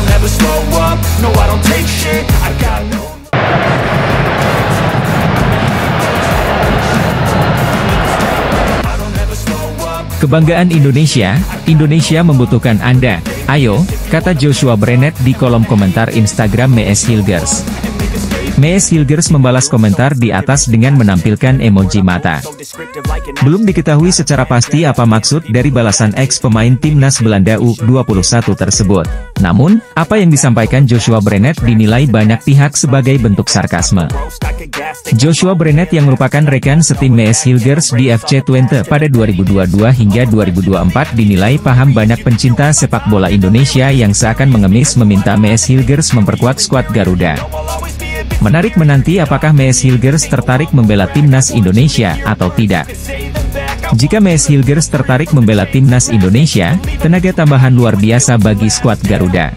don't ever slow up, no I don't take shit, I got no. Kebanggaan Indonesia, Indonesia membutuhkan Anda. Ayo, kata Joshua Brenet di kolom komentar Instagram Mees Hilgers. Mees Hilgers membalas komentar di atas dengan menampilkan emoji mata. Belum diketahui secara pasti apa maksud dari balasan ex pemain timnas Belanda U21 tersebut. Namun, apa yang disampaikan Joshua Brenet dinilai banyak pihak sebagai bentuk sarkasme. Joshua Brenet yang merupakan rekan setim Mees Hilgers di FC Twente pada 2022 hingga 2024 dinilai paham banyak pencinta sepak bola Indonesia yang seakan mengemis meminta Mees Hilgers memperkuat skuad Garuda. Menarik menanti apakah Mees Hilgers tertarik membela timnas Indonesia atau tidak. Jika Mees Hilgers tertarik membela timnas Indonesia, tenaga tambahan luar biasa bagi skuad Garuda.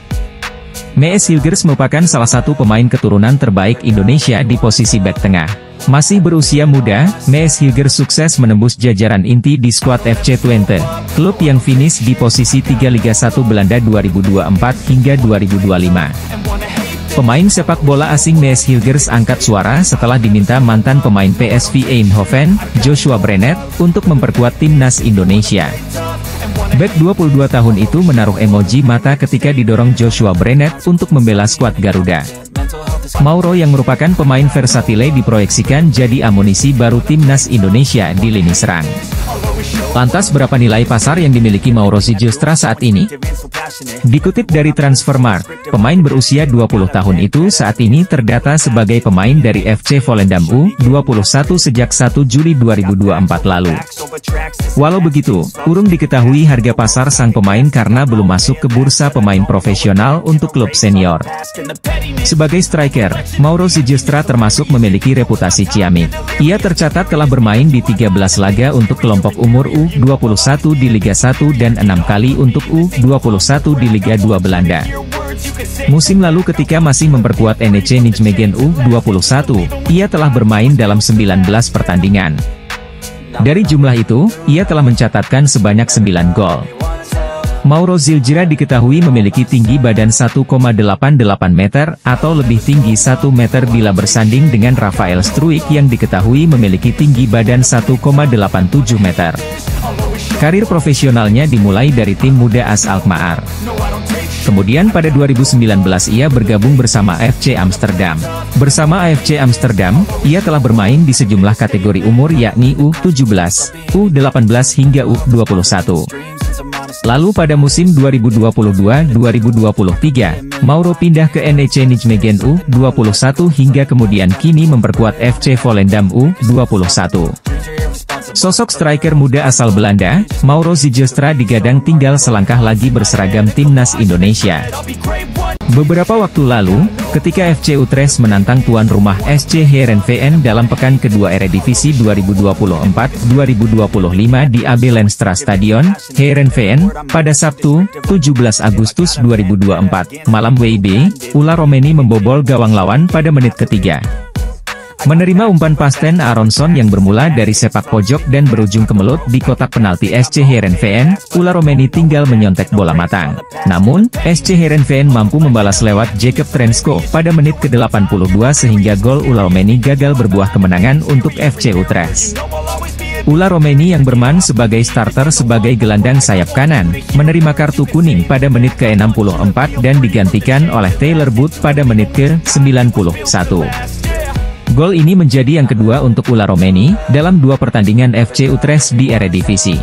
Mees Hilgers merupakan salah satu pemain keturunan terbaik Indonesia di posisi bek tengah. Masih berusia muda, Mees Hilgers sukses menembus jajaran inti di skuad FC Twente, klub yang finish di posisi 3 Liga 1 Belanda 2024 hingga 2025. Pemain sepak bola asing Mees Hilgers angkat suara setelah diminta mantan pemain PSV Eindhoven, Joshua Brenet, untuk memperkuat timnas Indonesia. Bek 22 tahun itu menaruh emoji mata ketika didorong Joshua Brenet untuk membela skuad Garuda. Mauro yang merupakan pemain versatile diproyeksikan jadi amunisi baru timnas Indonesia di lini serang. Lantas berapa nilai pasar yang dimiliki Mauro Ziljestra saat ini? Dikutip dari Transfermarkt, pemain berusia 20 tahun itu saat ini terdata sebagai pemain dari FC Volendam U21 sejak 1 Juli 2024 lalu. Walau begitu, urung diketahui harga pasar sang pemain karena belum masuk ke bursa pemain profesional untuk klub senior. Sebagai striker, Mauro Ziljestra termasuk memiliki reputasi ciamik. Ia tercatat telah bermain di 13 laga untuk kelompok umur U21 di Liga 1 dan 6 kali untuk U21 di Liga 2 Belanda. Musim lalu ketika masih memperkuat NEC Nijmegen U21, ia telah bermain dalam 19 pertandingan. Dari jumlah itu, ia telah mencatatkan sebanyak 9 gol. Mauro Ziljestra diketahui memiliki tinggi badan 1,88 meter atau lebih tinggi 1 meter bila bersanding dengan Rafael Struijk yang diketahui memiliki tinggi badan 1,87 meter. Karir profesionalnya dimulai dari tim muda AS Alkmaar. Kemudian pada 2019 ia bergabung bersama FC Amsterdam. Bersama AFC Amsterdam, ia telah bermain di sejumlah kategori umur yakni U17, U18 hingga U21. Lalu pada musim 2022-2023, Mauro pindah ke NEC Nijmegen U21 hingga kemudian kini memperkuat FC Volendam U21. Sosok striker muda asal Belanda, Mauro Ziljestra digadang tinggal selangkah lagi berseragam timnas Indonesia. Beberapa waktu lalu, ketika FC Utrecht menantang tuan rumah SC Heerenveen dalam pekan kedua Eredivisie 2024-2025 di AB Lenstra Stadion, Heerenveen, pada Sabtu, 17 Agustus 2024, malam WIB, Ula Romeni membobol gawang lawan pada menit ketiga. Menerima umpan pasten Aronson yang bermula dari sepak pojok dan berujung kemelut di kotak penalti SC Heerenveen, Ula Romeni tinggal menyontek bola matang. Namun, SC Heerenveen mampu membalas lewat Jacob Trensko pada menit ke-82 sehingga gol Ula Romeni gagal berbuah kemenangan untuk FC Utrecht. Ula Romeni yang bermain sebagai starter sebagai gelandang sayap kanan, menerima kartu kuning pada menit ke-64 dan digantikan oleh Taylor Booth pada menit ke-91. Gol ini menjadi yang kedua untuk Ula Romeni, dalam 2 pertandingan FC Utrecht di Eredivisie.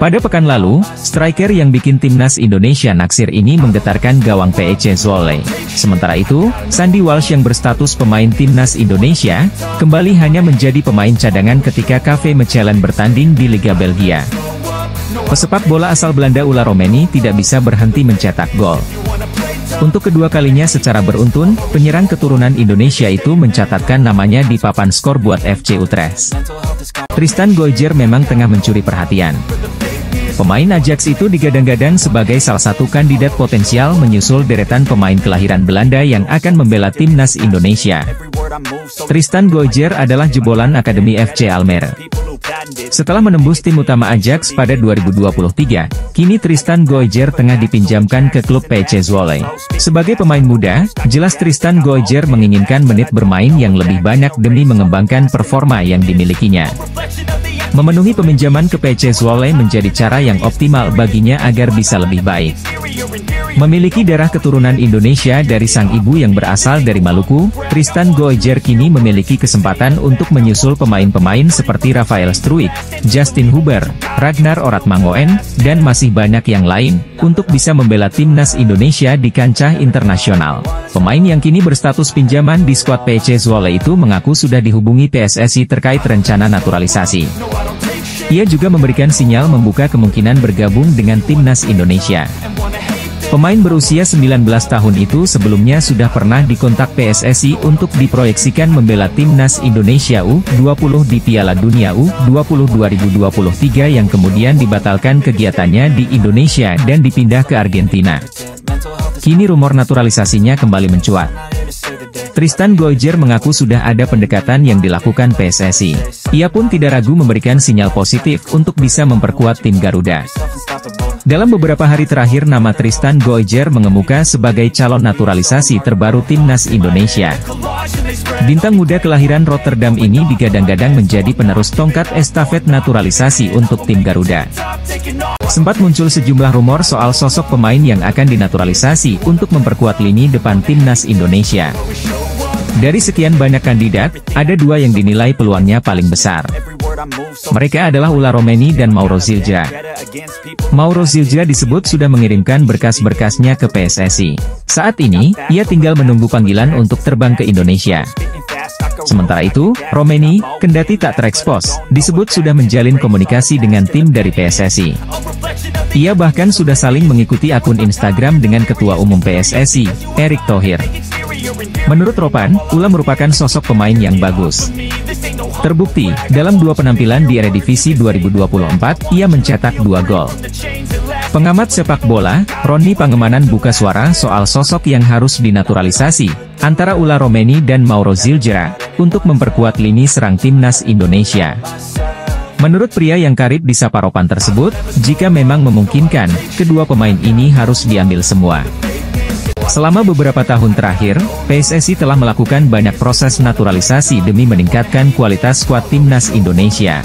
Pada pekan lalu, striker yang bikin timnas Indonesia naksir ini menggetarkan gawang PEC Zwolle. Sementara itu, Sandy Walsh yang berstatus pemain timnas Indonesia, kembali hanya menjadi pemain cadangan ketika KV Mechelen bertanding di Liga Belgia. Pesepak bola asal Belanda Ula Romeni tidak bisa berhenti mencetak gol. Untuk kedua kalinya secara beruntun, penyerang keturunan Indonesia itu mencatatkan namanya di papan skor buat FC Utrecht. Tristan Goijer memang tengah mencuri perhatian. Pemain Ajax itu digadang-gadang sebagai salah satu kandidat potensial menyusul deretan pemain kelahiran Belanda yang akan membela timnas Indonesia. Tristan Goijer adalah jebolan Akademi FC Almere. Setelah menembus tim utama Ajax pada 2023, kini Tristan Goijer tengah dipinjamkan ke klub PC Zwolle. Sebagai pemain muda, jelas Tristan Goijer menginginkan menit bermain yang lebih banyak demi mengembangkan performa yang dimilikinya. Memenuhi peminjaman ke PC Zwolle menjadi cara yang optimal baginya agar bisa lebih baik. Memiliki darah keturunan Indonesia dari sang ibu yang berasal dari Maluku, Tristan Goijer kini memiliki kesempatan untuk menyusul pemain-pemain seperti Rafael Struijk, Justin Huber, Ragnar Oratmangoen, dan masih banyak yang lain, untuk bisa membela timnas Indonesia di kancah internasional. Pemain yang kini berstatus pinjaman di skuad PC Zwolle itu mengaku sudah dihubungi PSSI terkait rencana naturalisasi. Ia juga memberikan sinyal membuka kemungkinan bergabung dengan timnas Indonesia. Pemain berusia 19 tahun itu sebelumnya sudah pernah dikontak PSSI untuk diproyeksikan membela timnas Indonesia U20 di Piala Dunia U20 2023 yang kemudian dibatalkan kegiatannya di Indonesia dan dipindah ke Argentina. Kini rumor naturalisasinya kembali mencuat. Tristan Goijer mengaku sudah ada pendekatan yang dilakukan PSSI. Ia pun tidak ragu memberikan sinyal positif untuk bisa memperkuat tim Garuda. Dalam beberapa hari terakhir nama Tristan Goijer mengemuka sebagai calon naturalisasi terbaru timnas Indonesia. Bintang muda kelahiran Rotterdam ini digadang-gadang menjadi penerus tongkat estafet naturalisasi untuk tim Garuda. Sempat muncul sejumlah rumor soal sosok pemain yang akan dinaturalisasi untuk memperkuat lini depan timnas Indonesia. Dari sekian banyak kandidat, ada dua yang dinilai peluangnya paling besar. Mereka adalah Ulla Romeni dan Mauro Zildjian. Mauro Zildjian disebut sudah mengirimkan berkas-berkasnya ke PSSI. Saat ini, ia tinggal menunggu panggilan untuk terbang ke Indonesia. Sementara itu, Romeni, kendati tak terekspos, disebut sudah menjalin komunikasi dengan tim dari PSSI. Ia bahkan sudah saling mengikuti akun Instagram dengan Ketua Umum PSSI, Erick Thohir. Menurut Ropan, Ulla merupakan sosok pemain yang bagus. Terbukti, dalam dua penampilan di Eredivisie 2024, ia mencetak 2 gol. Pengamat sepak bola, Roni Pangemanan buka suara soal sosok yang harus dinaturalisasi, antara Ulla Romeni dan Mauro Zildjian, untuk memperkuat lini serang timnas Indonesia. Menurut pria yang karib disapa Ropan tersebut, jika memang memungkinkan, kedua pemain ini harus diambil semua. Selama beberapa tahun terakhir, PSSI telah melakukan banyak proses naturalisasi demi meningkatkan kualitas skuad timnas Indonesia.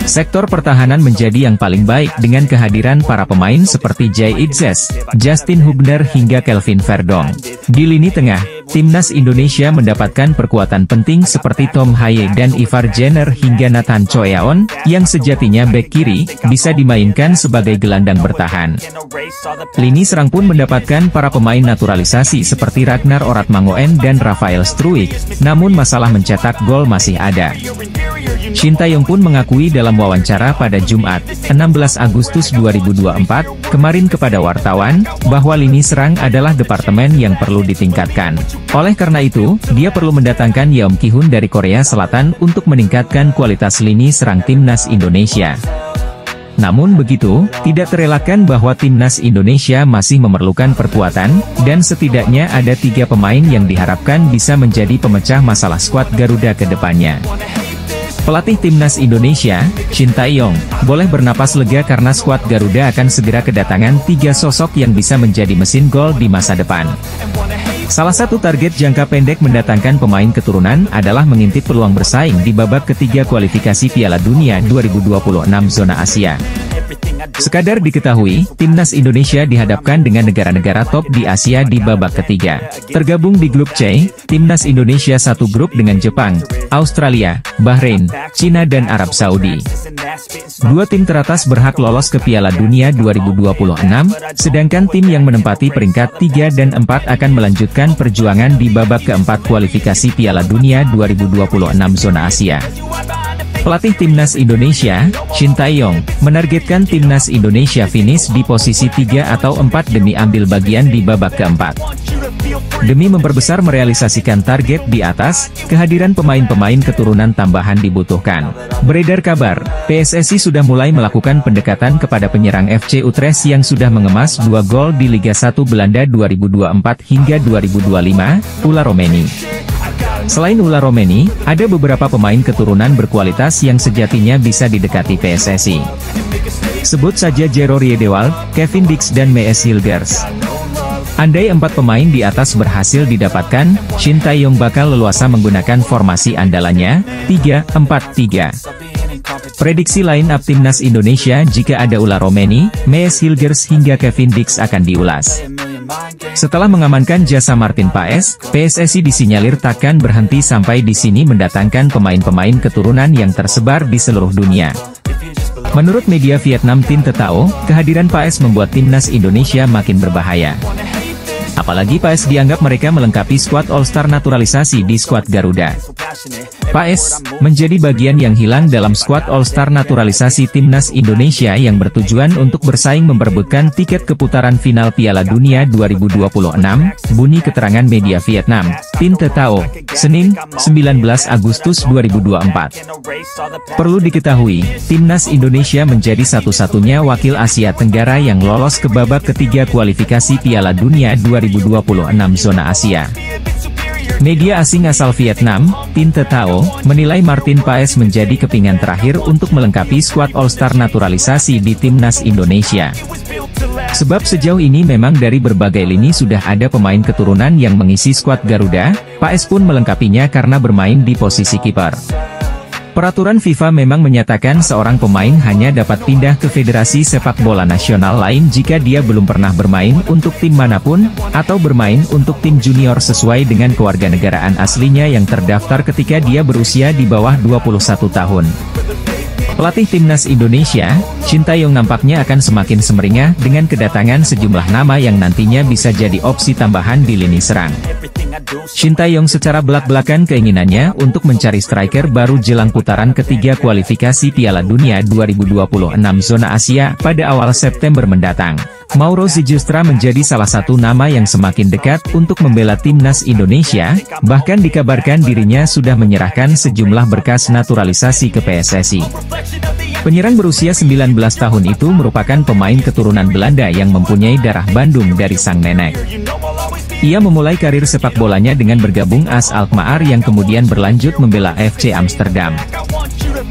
Sektor pertahanan menjadi yang paling baik dengan kehadiran para pemain seperti Jay Itzes, Justin Hubner hingga Kelvin Verdong. Di lini tengah, timnas Indonesia mendapatkan perkuatan penting seperti Tom Haye dan Ivar Jenner hingga Nathan Choeaon, yang sejatinya bek kiri, bisa dimainkan sebagai gelandang bertahan. Lini serang pun mendapatkan para pemain naturalisasi seperti Ragnar Oratmangoen dan Rafael Struijk, namun masalah mencetak gol masih ada. Shin Tae-yong pun mengakui dalam wawancara pada Jumat, 16 Agustus 2024, kemarin kepada wartawan, bahwa lini serang adalah departemen yang perlu ditingkatkan. Oleh karena itu, dia perlu mendatangkan Yeom Ki-hun dari Korea Selatan untuk meningkatkan kualitas lini serang timnas Indonesia. Namun begitu, tidak terelakkan bahwa timnas Indonesia masih memerlukan perkuatan, dan setidaknya ada 3 pemain yang diharapkan bisa menjadi pemecah masalah skuad Garuda ke depannya. Pelatih timnas Indonesia, Shin Tae-yong, boleh bernapas lega karena skuad Garuda akan segera kedatangan 3 sosok yang bisa menjadi mesin gol di masa depan. Salah satu target jangka pendek mendatangkan pemain keturunan adalah mengintip peluang bersaing di babak ketiga kualifikasi Piala Dunia 2026 zona Asia. Sekadar diketahui, timnas Indonesia dihadapkan dengan negara-negara top di Asia di babak ketiga. Tergabung di grup C, timnas Indonesia satu grup dengan Jepang, Australia, Bahrain, Cina dan Arab Saudi. 2 tim teratas berhak lolos ke Piala Dunia 2026, sedangkan tim yang menempati peringkat 3 dan 4 akan melanjutkan perjuangan di babak keempat kualifikasi Piala Dunia 2026 zona Asia. Pelatih timnas Indonesia, Shin Tae-yong, menargetkan timnas Indonesia finish di posisi 3 atau 4 demi ambil bagian di babak keempat. Demi memperbesar merealisasikan target di atas, kehadiran pemain-pemain keturunan tambahan dibutuhkan. Beredar kabar, PSSI sudah mulai melakukan pendekatan kepada penyerang FC Utrecht yang sudah mengemas 2 gol di Liga 1 Belanda 2024 hingga 2025, Ulla Romeni. Selain Ula Romeni, ada beberapa pemain keturunan berkualitas yang sejatinya bisa didekati PSSI. Sebut saja Jero Riedewald, Kevin Dix dan Mees Hilgers. Andai 4 pemain di atas berhasil didapatkan, Shin Tae-yong bakal leluasa menggunakan formasi andalannya, 3-4-3. Prediksi line up timnas Indonesia jika ada Ula Romeni, Mees Hilgers hingga Kevin Dix akan diulas. Setelah mengamankan jasa Martin Paes, PSSI disinyalir takkan berhenti sampai di sini mendatangkan pemain-pemain keturunan yang tersebar di seluruh dunia. Menurut media Vietnam Tin Tetao, kehadiran Paes membuat timnas Indonesia makin berbahaya. Apalagi Paes dianggap mereka melengkapi skuad All-Star naturalisasi di skuad Garuda. Paes menjadi bagian yang hilang dalam skuad All-Star naturalisasi timnas Indonesia yang bertujuan untuk bersaing memperebutkan tiket ke putaran final Piala Dunia 2026, bunyi keterangan media Vietnam, Tin Tetao, Senin, 19 Agustus 2024. Perlu diketahui, timnas Indonesia menjadi satu-satunya wakil Asia Tenggara yang lolos ke babak ketiga kualifikasi Piala Dunia 2026 zona Asia. Media asing asal Vietnam, Tin Tetao, menilai Martin Paes menjadi kepingan terakhir untuk melengkapi skuad All-Star naturalisasi di timnas Indonesia. Sebab sejauh ini memang dari berbagai lini sudah ada pemain keturunan yang mengisi skuad Garuda, Paes pun melengkapinya karena bermain di posisi kiper. Peraturan FIFA memang menyatakan seorang pemain hanya dapat pindah ke federasi sepak bola nasional lain jika dia belum pernah bermain untuk tim manapun, atau bermain untuk tim junior sesuai dengan kewarganegaraan aslinya yang terdaftar ketika dia berusia di bawah 21 tahun. Pelatih timnas Indonesia, Shin Tae-yong nampaknya akan semakin semeringah dengan kedatangan sejumlah nama yang nantinya bisa jadi opsi tambahan di lini serang. Shin Tae-yong secara belak-belakan keinginannya untuk mencari striker baru jelang putaran ketiga kualifikasi Piala Dunia 2026 zona Asia pada awal September mendatang. Mauro Zejustra menjadi salah satu nama yang semakin dekat untuk membela timnas Indonesia, bahkan dikabarkan dirinya sudah menyerahkan sejumlah berkas naturalisasi ke PSSI. Penyerang berusia 19 tahun itu merupakan pemain keturunan Belanda yang mempunyai darah Bandung dari sang nenek. Ia memulai karir sepak bolanya dengan bergabung AS Alkmaar yang kemudian berlanjut membela FC Amsterdam.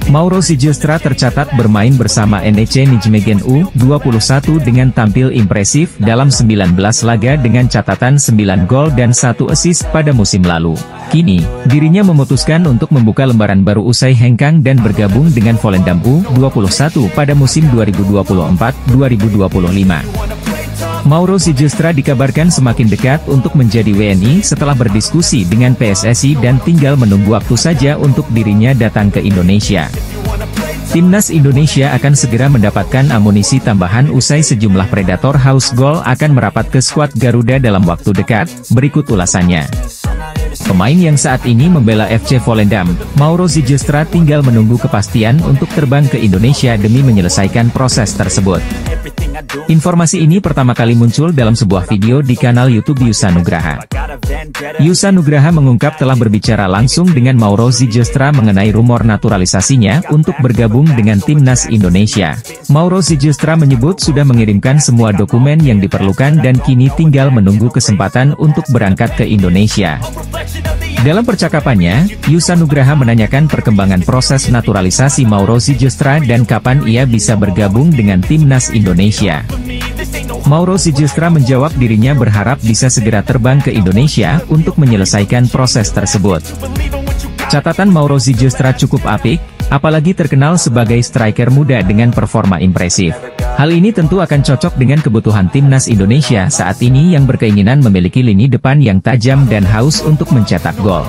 Mauro Zejustra tercatat bermain bersama NEC Nijmegen U21 dengan tampil impresif dalam 19 laga dengan catatan 9 gol dan 1 assist pada musim lalu. Kini, dirinya memutuskan untuk membuka lembaran baru usai hengkang dan bergabung dengan Volendam U21 pada musim 2024-2025. Mauro Zejustra dikabarkan semakin dekat untuk menjadi WNI setelah berdiskusi dengan PSSI dan tinggal menunggu waktu saja untuk dirinya datang ke Indonesia. Timnas Indonesia akan segera mendapatkan amunisi tambahan usai sejumlah predator haus gol akan merapat ke skuad Garuda dalam waktu dekat, berikut ulasannya. Pemain yang saat ini membela FC Volendam, Mauro Zejustra tinggal menunggu kepastian untuk terbang ke Indonesia demi menyelesaikan proses tersebut. Informasi ini pertama kali muncul dalam sebuah video di kanal YouTube Yusa Nugraha. Yusa Nugraha mengungkap telah berbicara langsung dengan Mauro Zejustra mengenai rumor naturalisasinya untuk bergabung dengan timnas Indonesia. Mauro Zejustra menyebut sudah mengirimkan semua dokumen yang diperlukan dan kini tinggal menunggu kesempatan untuk berangkat ke Indonesia. Dalam percakapannya, Yusa Nugraha menanyakan perkembangan proses naturalisasi Mauro Zejustra dan kapan ia bisa bergabung dengan timnas Indonesia. Mauro Zejustra menjawab dirinya berharap bisa segera terbang ke Indonesia untuk menyelesaikan proses tersebut. Catatan Mauro Zejustra cukup apik, apalagi terkenal sebagai striker muda dengan performa impresif. Hal ini tentu akan cocok dengan kebutuhan timnas Indonesia saat ini yang berkeinginan memiliki lini depan yang tajam dan haus untuk mencetak gol.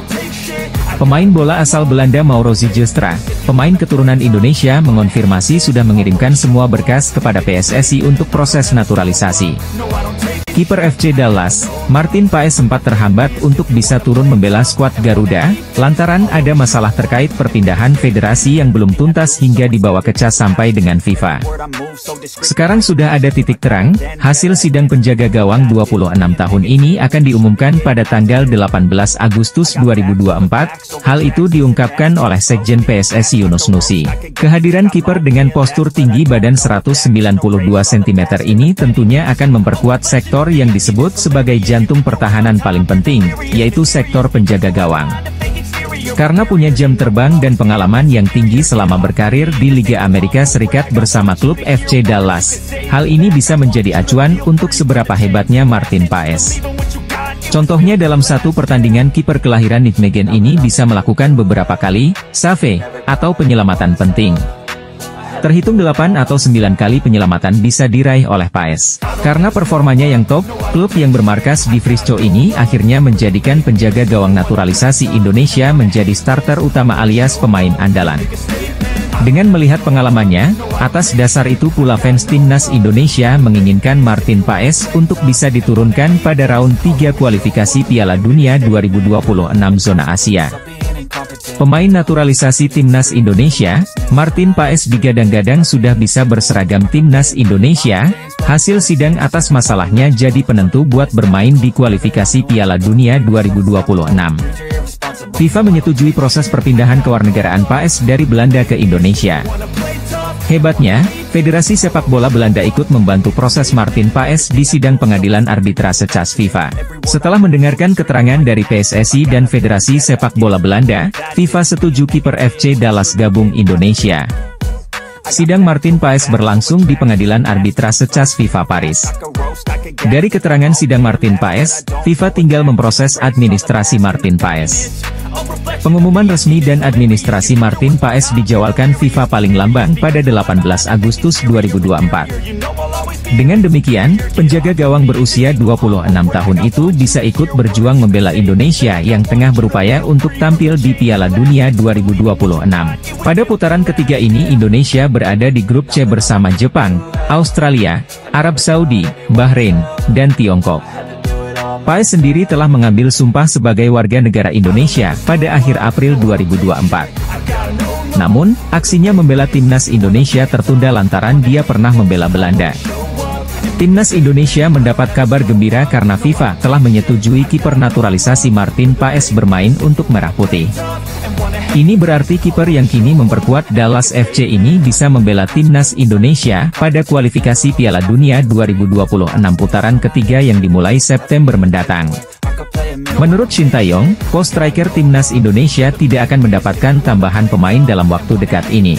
Pemain bola asal Belanda Mauro Zejustra, pemain keturunan Indonesia mengonfirmasi sudah mengirimkan semua berkas kepada PSSI untuk proses naturalisasi. Kiper FC Dallas, Martin Paes sempat terhambat untuk bisa turun membela skuad Garuda, lantaran ada masalah terkait perpindahan federasi yang belum tuntas hingga dibawa ke CAS sampai dengan FIFA. Sekarang sudah ada titik terang, hasil sidang penjaga gawang 26 tahun ini akan diumumkan pada tanggal 18 Agustus 2024, hal itu diungkapkan oleh Sekjen PSSI Yunus Nusi. Kehadiran kiper dengan postur tinggi badan 192 cm ini tentunya akan memperkuat sektor yang disebut sebagai jantung pertahanan paling penting, yaitu sektor penjaga gawang. Karena punya jam terbang dan pengalaman yang tinggi selama berkarir di Liga Amerika Serikat bersama klub FC Dallas, hal ini bisa menjadi acuan untuk seberapa hebatnya Martin Paes. Contohnya dalam satu pertandingan kiper kelahiran Nijmegen ini bisa melakukan beberapa kali save atau penyelamatan penting. Terhitung 8 atau 9 kali penyelamatan bisa diraih oleh Paes. Karena performanya yang top, klub yang bermarkas di Frisco ini akhirnya menjadikan penjaga gawang naturalisasi Indonesia menjadi starter utama alias pemain andalan. Dengan melihat pengalamannya, atas dasar itu pula fans timnas Indonesia menginginkan Martin Paes untuk bisa diturunkan pada round 3 kualifikasi Piala Dunia 2026 zona Asia. Pemain naturalisasi timnas Indonesia, Martin Paes digadang-gadang sudah bisa berseragam timnas Indonesia. Hasil sidang atas masalahnya jadi penentu buat bermain di kualifikasi Piala Dunia 2026. FIFA menyetujui proses perpindahan kewarganegaraan Paes dari Belanda ke Indonesia. Hebatnya, Federasi Sepak Bola Belanda ikut membantu proses Martin Paes di sidang pengadilan arbitrase CAS FIFA. Setelah mendengarkan keterangan dari PSSI dan Federasi Sepak Bola Belanda, FIFA setuju kiper FC Dallas gabung Indonesia. Sidang Martin Paes berlangsung di pengadilan arbitrase CAS FIFA Paris. Dari keterangan sidang Martin Paes, FIFA tinggal memproses administrasi Martin Paes. Pengumuman resmi dan administrasi Martin Paes dijadwalkan FIFA paling lamban pada 18 Agustus 2024. Dengan demikian, penjaga gawang berusia 26 tahun itu bisa ikut berjuang membela Indonesia yang tengah berupaya untuk tampil di Piala Dunia 2026. Pada putaran ketiga ini Indonesia berada di grup C bersama Jepang, Australia, Arab Saudi, Bahrain, dan Tiongkok. Paes sendiri telah mengambil sumpah sebagai warga negara Indonesia pada akhir April 2024. Namun, aksinya membela timnas Indonesia tertunda lantaran dia pernah membela Belanda. Timnas Indonesia mendapat kabar gembira karena FIFA telah menyetujui kiper naturalisasi Martin Paes bermain untuk Merah Putih. Ini berarti kiper yang kini memperkuat Dallas FC ini bisa membela timnas Indonesia pada kualifikasi Piala Dunia 2026 putaran ketiga yang dimulai September mendatang. Menurut Shin Tae-yong, pos striker timnas Indonesia tidak akan mendapatkan tambahan pemain dalam waktu dekat ini.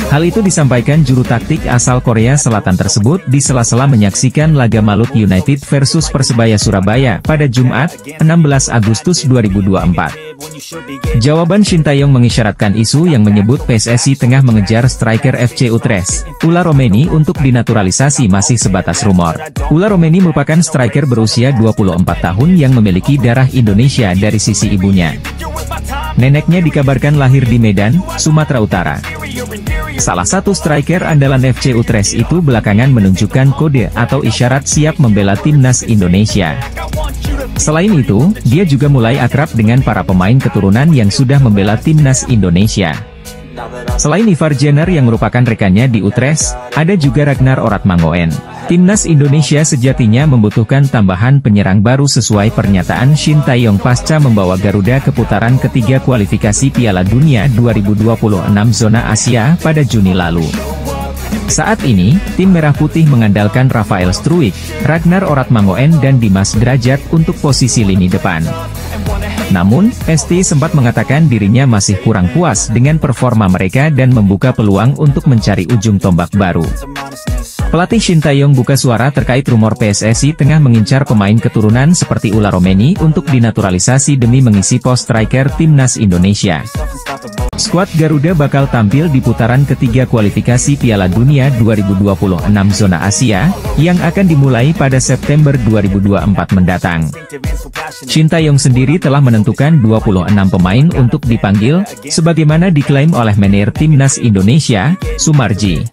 Hal itu disampaikan juru taktik asal Korea Selatan tersebut di sela-sela menyaksikan laga Malut United versus Persebaya Surabaya pada Jumat, 16 Agustus 2024. Jawaban Shin Tae-yong mengisyaratkan isu yang menyebut PSSI tengah mengejar striker FC Utrecht, Ula Romeni untuk dinaturalisasi masih sebatas rumor. Ula Romeni merupakan striker berusia 24 tahun yang memiliki darah Indonesia dari sisi ibunya. Neneknya dikabarkan lahir di Medan, Sumatera Utara. Salah satu striker andalan FC Utrecht itu belakangan menunjukkan kode atau isyarat siap membela timnas Indonesia. Selain itu, dia juga mulai akrab dengan para pemain keturunan yang sudah membela timnas Indonesia. Selain Ivar Jenner yang merupakan rekannya di Utrecht, ada juga Ragnar Oratmangoen. Timnas Indonesia sejatinya membutuhkan tambahan penyerang baru sesuai pernyataan Shin Tae-yong pasca membawa Garuda ke putaran ketiga kualifikasi Piala Dunia 2026 zona Asia pada Juni lalu. Saat ini, tim Merah Putih mengandalkan Rafael Struijk, Ragnar Oratmangoen dan Dimas Derajat untuk posisi lini depan. Namun, ST sempat mengatakan dirinya masih kurang puas dengan performa mereka dan membuka peluang untuk mencari ujung tombak baru. Pelatih Shin Tae-yong buka suara terkait rumor PSSI tengah mengincar pemain keturunan seperti Ula Romeni untuk dinaturalisasi demi mengisi pos striker timnas Indonesia. Skuad Garuda bakal tampil di putaran ketiga kualifikasi Piala Dunia 2026 zona Asia, yang akan dimulai pada September 2024 mendatang. Shin Tae-yong sendiri telah menentukan 26 pemain untuk dipanggil, sebagaimana diklaim oleh manajer timnas Indonesia, Sumarji.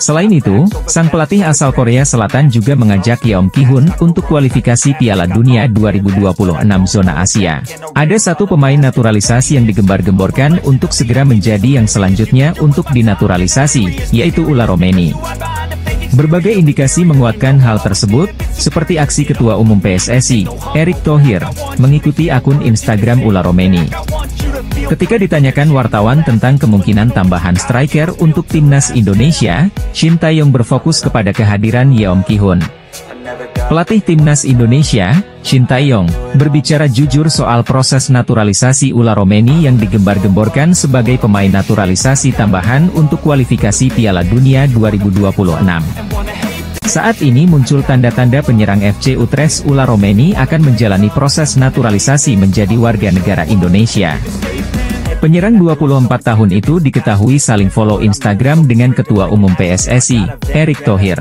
Selain itu, sang pelatih asal Korea Selatan juga mengajak Yeom Ki-hun untuk kualifikasi Piala Dunia 2026 zona Asia. Ada satu pemain naturalisasi yang digembar-gemborkan untuk segera menjadi yang selanjutnya untuk dinaturalisasi, yaitu Ula Romeni. Berbagai indikasi menguatkan hal tersebut, seperti aksi Ketua Umum PSSI, Erick Thohir, mengikuti akun Instagram Ula Romeni. Ketika ditanyakan wartawan tentang kemungkinan tambahan striker untuk timnas Indonesia, Shin Tae-yong berfokus kepada kehadiran Yeom Ki-hun. Pelatih Timnas Indonesia, Shin Tae-yong, berbicara jujur soal proses naturalisasi Ula Romeni yang digembar-gemborkan sebagai pemain naturalisasi tambahan untuk kualifikasi Piala Dunia 2026. Saat ini muncul tanda-tanda penyerang FC Utrecht Ula Romeni akan menjalani proses naturalisasi menjadi warga negara Indonesia. Penyerang 24 tahun itu diketahui saling follow Instagram dengan Ketua Umum PSSI, Erick Thohir.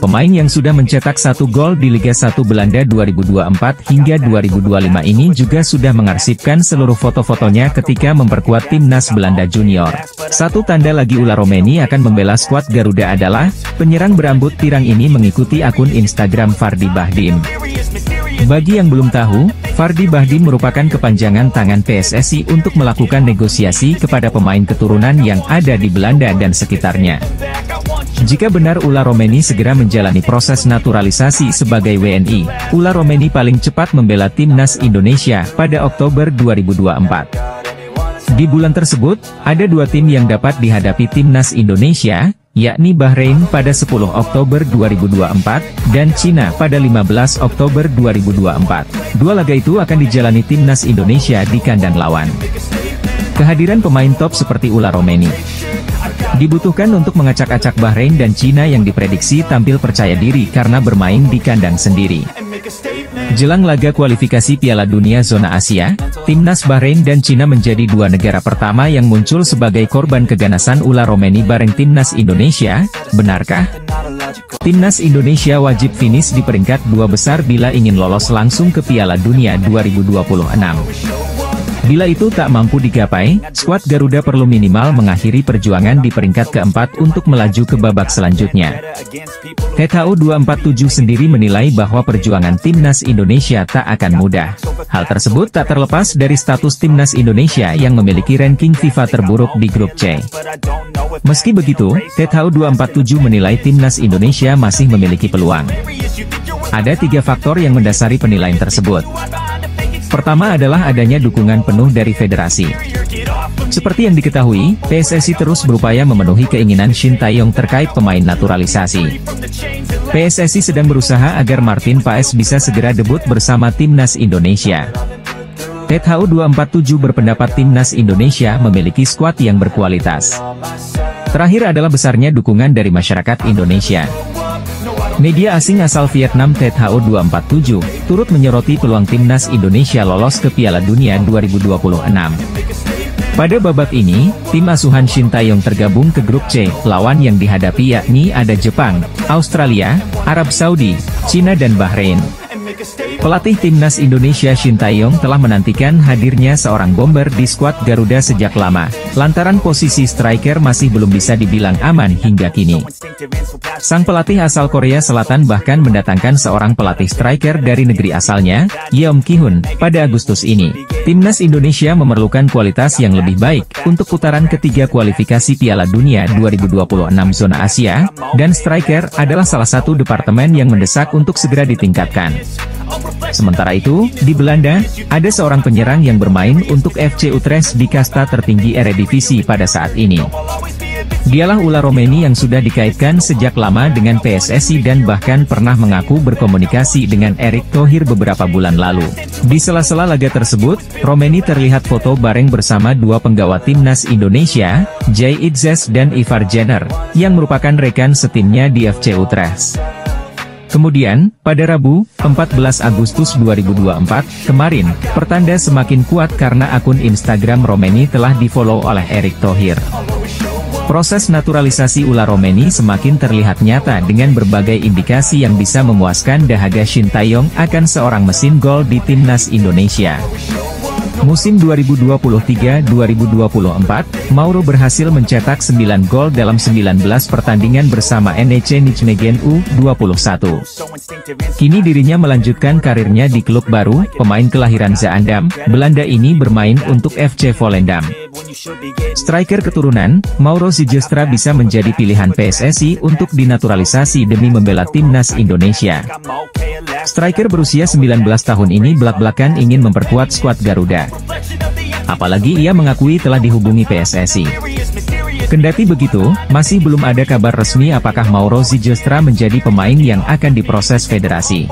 Pemain yang sudah mencetak 1 gol di Liga 1 Belanda 2024 hingga 2025 ini juga sudah mengarsipkan seluruh foto-fotonya ketika memperkuat Timnas Belanda Junior. Satu tanda lagi Ula Romeni akan membela skuad Garuda adalah, penyerang berambut pirang ini mengikuti akun Instagram Fardi Bahdim. Bagi yang belum tahu, Fardi Bahdim merupakan kepanjangan tangan PSSI untuk melakukan negosiasi kepada pemain keturunan yang ada di Belanda dan sekitarnya. Jika benar Ula Romeni segera menjalani proses naturalisasi sebagai WNI, Ula Romeni paling cepat membela Timnas Indonesia pada Oktober 2024. Di bulan tersebut, ada 2 tim yang dapat dihadapi Timnas Indonesia, yakni Bahrain pada 10 Oktober 2024, dan Cina pada 15 Oktober 2024. Dua laga itu akan dijalani Timnas Indonesia di kandang lawan. Kehadiran pemain top seperti Ula Romeni dibutuhkan untuk mengacak-acak Bahrain dan Cina yang diprediksi tampil percaya diri karena bermain di kandang sendiri. Jelang laga kualifikasi Piala Dunia Zona Asia, Timnas Bahrain dan Cina menjadi 2 negara pertama yang muncul sebagai korban keganasan Ula Romeni bareng Timnas Indonesia. Benarkah? Timnas Indonesia wajib finish di peringkat 2 besar bila ingin lolos langsung ke Piala Dunia 2026. Bila itu tak mampu digapai, skuad Garuda perlu minimal mengakhiri perjuangan di peringkat keempat untuk melaju ke babak selanjutnya. THO 247 sendiri menilai bahwa perjuangan Timnas Indonesia tak akan mudah. Hal tersebut tak terlepas dari status Timnas Indonesia yang memiliki ranking FIFA terburuk di grup C. Meski begitu, THO 247 menilai Timnas Indonesia masih memiliki peluang. Ada 3 faktor yang mendasari penilaian tersebut. Pertama adalah adanya dukungan penuh dari federasi. Seperti yang diketahui, PSSI terus berupaya memenuhi keinginan Shin Tae-yong terkait pemain naturalisasi. PSSI sedang berusaha agar Martin Paes bisa segera debut bersama Timnas Indonesia. THO 247 berpendapat Timnas Indonesia memiliki skuad yang berkualitas. Terakhir adalah besarnya dukungan dari masyarakat Indonesia. Media asing asal Vietnam THO 247, turut menyoroti peluang Timnas Indonesia lolos ke Piala Dunia 2026. Pada babak ini, tim asuhan Shin Tae-yong tergabung ke grup C, lawan yang dihadapi yakni ada Jepang, Australia, Arab Saudi, Cina dan Bahrain. Pelatih Timnas Indonesia Shin Tae-yong telah menantikan hadirnya seorang bomber di skuad Garuda sejak lama, lantaran posisi striker masih belum bisa dibilang aman hingga kini. Sang pelatih asal Korea Selatan bahkan mendatangkan seorang pelatih striker dari negeri asalnya, Yeom Ki-hun, pada Agustus ini. Timnas Indonesia memerlukan kualitas yang lebih baik untuk putaran ketiga kualifikasi Piala Dunia 2026 Zona Asia, dan striker adalah salah satu departemen yang mendesak untuk segera ditingkatkan. Sementara itu, di Belanda, ada seorang penyerang yang bermain untuk FC Utrecht di kasta tertinggi Eredivisie pada saat ini. Dialah Ula Romeni yang sudah dikaitkan sejak lama dengan PSSI dan bahkan pernah mengaku berkomunikasi dengan Erick Thohir beberapa bulan lalu. Di sela-sela laga tersebut, Romeni terlihat foto bareng bersama 2 penggawa Timnas Indonesia, Jay Itzes dan Ivar Jenner, yang merupakan rekan setimnya di FC Utrecht. Kemudian, pada Rabu, 14 Agustus 2024, kemarin, pertanda semakin kuat karena akun Instagram Romeni telah di-follow oleh Erick Thohir. Proses naturalisasi Ula Romeni semakin terlihat nyata dengan berbagai indikasi yang bisa memuaskan dahaga Shin Tae-yong akan seorang mesin gol di Timnas Indonesia. Musim 2023-2024, Mauro berhasil mencetak 9 gol dalam 19 pertandingan bersama NEC Nijmegen U21. Kini dirinya melanjutkan karirnya di klub baru, pemain kelahiran Zaandam, Belanda ini bermain untuk FC Volendam. Striker keturunan, Mauro Sijastra bisa menjadi pilihan PSSI untuk dinaturalisasi demi membela Timnas Indonesia. Striker berusia 19 tahun ini belak-belakan ingin memperkuat skuad Garuda. Apalagi ia mengakui telah dihubungi PSSI. Kendati begitu, masih belum ada kabar resmi apakah Mauro Zylstra menjadi pemain yang akan diproses federasi.